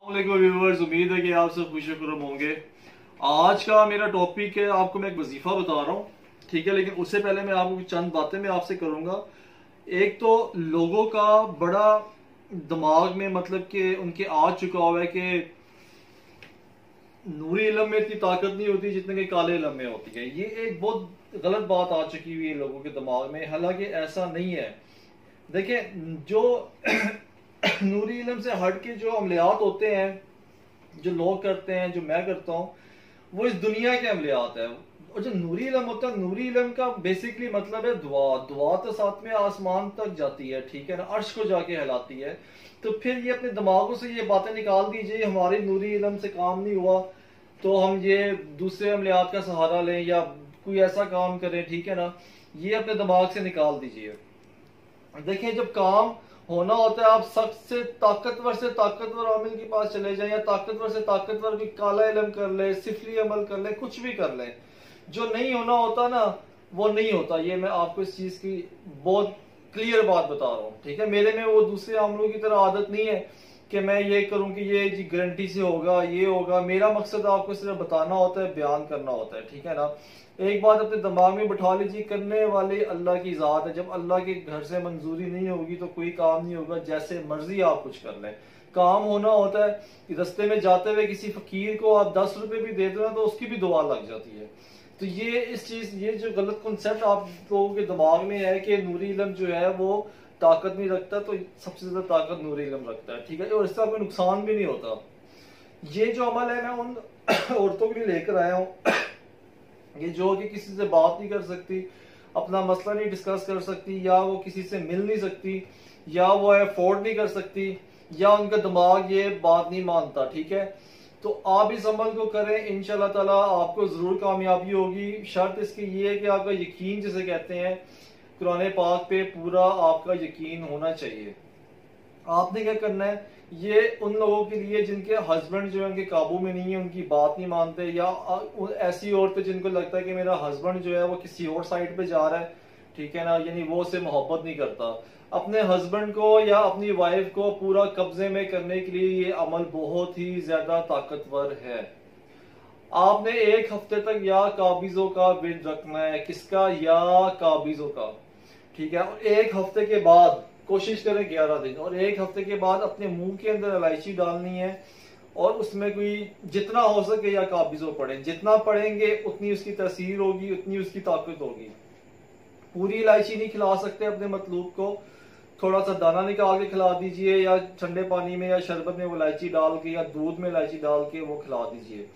Viewers, उम्मीद है कि आप सब खुश खुरम होंगे। आज का मेरा टॉपिक है, आपको मैं एक वजीफा बता रहा हूँ, ठीक है। लेकिन उससे पहले मैं आपको चंद बातें मैं आपसे करूंगा। एक तो लोगों का बड़ा दिमाग में मतलब कि उनके आ चुका हुआ है कि नूरी इल्म में इतनी ताकत नहीं होती जितने कि काले इल्म में होती है। ये एक बहुत गलत बात आ चुकी हुई है लोगों के दिमाग में, हालांकि ऐसा नहीं है। देखें, जो नूरी इल्म से हट के जो अमलियात होते हैं, जो लोग करते हैं, जो मैं करता हूँ, वो इस दुनिया के अमलियात है। और जो नूरी इल्म होता है, नूरी इल्म का बेसिकली मतलब है दुआ। दुआ तो साथ में आसमान तक जाती है, ठीक है ना, अर्श को जाके हिलाती है। तो फिर ये अपने दिमागों से ये बातें निकाल दीजिए, हमारी नूरी इल्म से काम नहीं हुआ तो हम ये दूसरे अमलियात का सहारा लें या कोई ऐसा काम करें, ठीक है ना। ये अपने दिमाग से निकाल दीजिए। देखिए, जब काम होना होता है, आप सख्त से ताकतवर आमिल के पास चले जाएं या ताकतवर से ताकतवर भी काला इल्म कर ले, सिफली अमल कर ले, कुछ भी कर ले। जो नहीं होना होता ना, वो नहीं होता। ये मैं आपको इस चीज की बहुत क्लियर बात बता रहा हूँ, ठीक है। मेरे में वो दूसरे आमलों की तरह आदत नहीं है कि मैं ये करूं कि ये जी गारंटी से होगा, ये होगा। मेरा मकसद आपको सिर्फ बताना होता है, बयान करना होता है, ठीक है ना। एक बात अपने दिमाग में बिठा लीजिए, करने वाले अल्लाह की जात है। जब अल्लाह के घर से मंजूरी नहीं होगी तो कोई काम नहीं होगा, जैसे मर्जी आप कुछ कर लें। काम होना होता है कि रस्ते में जाते हुए किसी फकीर को आप 10 रुपए भी दे दो ना, तो उसकी भी दुआ लग जाती है। तो ये जो गलत कॉन्सेप्ट आप लोगों के दिमाग में है कि नूरी इल्म जो है वो ताकत नहीं रखता, तो सबसे ज्यादा ताकत नूरी इल्म रखता है, ठीक है। और इससे कोई नुकसान भी नहीं होता। ये जो अमल है, मैं उन औरतों के लिए लेकर आया हूँ ये जो कि किसी से बात नहीं कर सकती, अपना मसला नहीं डिस्कस कर सकती, या वो किसी से मिल नहीं सकती, या वो अफोर्ड नहीं कर सकती, या उनका दिमाग ये बात नहीं मानता, ठीक है। तो आप इस अमल को करें, इंशाल्लाह ताला आपको जरूर कामयाबी होगी। शर्त इसकी ये है कि आपका यकीन, जिसे कहते हैं, कुरान पाक पे पूरा आपका यकीन होना चाहिए। आपने क्या करना है, ये उन लोगों के लिए जिनके हस्बैंड जो है उनके काबू में नहीं है, उनकी बात नहीं मानते, या ऐसी औरतें जिनको लगता है कि मेरा हस्बैंड जो है वो किसी और साइड पे जा रहा है, ठीक है ना, यानी वो उससे मोहब्बत नहीं करता। अपने हस्बैंड को या अपनी वाइफ को पूरा कब्जे में करने के लिए ये अमल बहुत ही ज्यादा ताकतवर है। आपने एक हफ्ते तक या काबिजों का विद रखना है। किसका? या काबिजों का, ठीक है। और एक हफ्ते के बाद कोशिश करें 11 दिन, और एक हफ्ते के बाद अपने मुंह के अंदर इलायची डालनी है और उसमें कोई जितना हो सके या काबिजों पढ़ें। जितना पढ़ेंगे उतनी उसकी तासीर होगी, उतनी उसकी ताकत होगी। पूरी इलायची नहीं खिला सकते अपने मतलूब को, थोड़ा सा दाना निकाल के खिला दीजिए, या ठंडे पानी में या शरबत में वो इलायची डाल के या दूध में इलायची डाल के वो खिला दीजिए।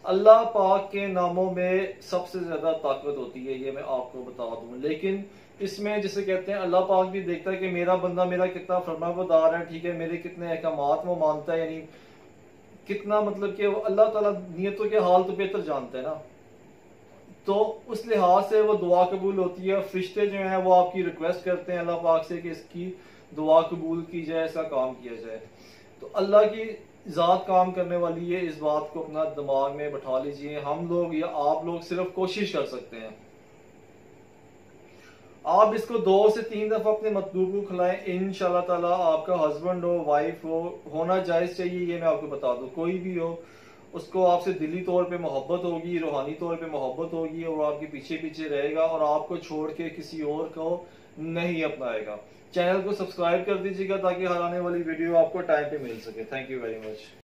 अल्लाह पाक के नामों में सबसे ज्यादा ताकत होती है, ये मैं आपको बता दूं। लेकिन इसमें जिसे कहते हैं, अल्लाह पाक भी देखता है कि मेरा बंदा मेरा कितना फरमाबरदार है, ठीक है, मेरे कितने अहकामात वो मानता है, यानी कितना मतलब कि अल्लाह ताला नियतों के हाल तो बेहतर जानता है ना। तो उस लिहाज से वो दुआ कबूल होती है। फरिश्ते जो हैं वो आपकी रिक्वेस्ट करते हैं अल्लाह पाक से कि इसकी दुआ कबूल की जाए, ऐसा काम किया जाए। तो अल्लाह की जात काम करने वाली है, इस बात को अपना दिमाग में बैठा लीजिए। हम लोग या आप लोग सिर्फ कोशिश कर सकते हैं। आप इसको 2 से 3 दफा अपने मतलूब को खिलाएं, इंशाल्लाह ताला आपका हस्बैंड हो, वाइफ हो, होना जायज चाहिए, ये मैं आपको बता दूं। कोई भी हो, उसको आपसे दिली तौर पे मोहब्बत होगी, रूहानी तौर पे मोहब्बत होगी, और आपके पीछे पीछे रहेगा और आपको छोड़ के किसी और को नहीं अपनाएगा। चैनल को सब्सक्राइब कर दीजिएगा ताकि हर आने वाली वीडियो आपको टाइम पे मिल सके। Thank you very much.